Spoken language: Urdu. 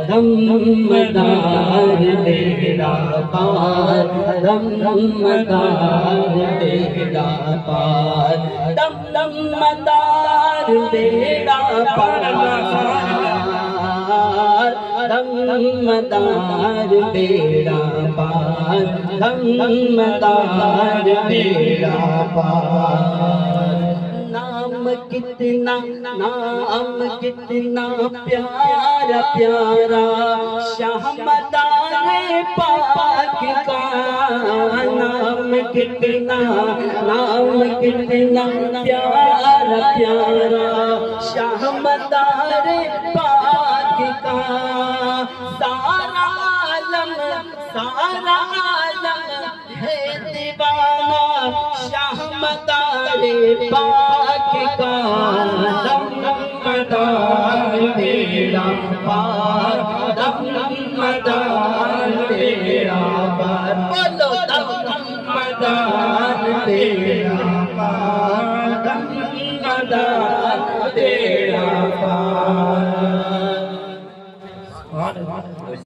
دمدار بیڑا پار دمدار بیڑا پار دمدار بیڑا پار دمدار بیڑا پار دمدار بیڑا پار نام کتنا پیارا پیارا شہمدار پاک کا نام کتنا پیارا پیارا شہمدار پاک کا سارا عالم ہے دیوانہ شہمدار پاک کا دمدار بیڑا پار دمدار بیڑا پار بولو دمدار بیڑا پار دمدار بیڑا پار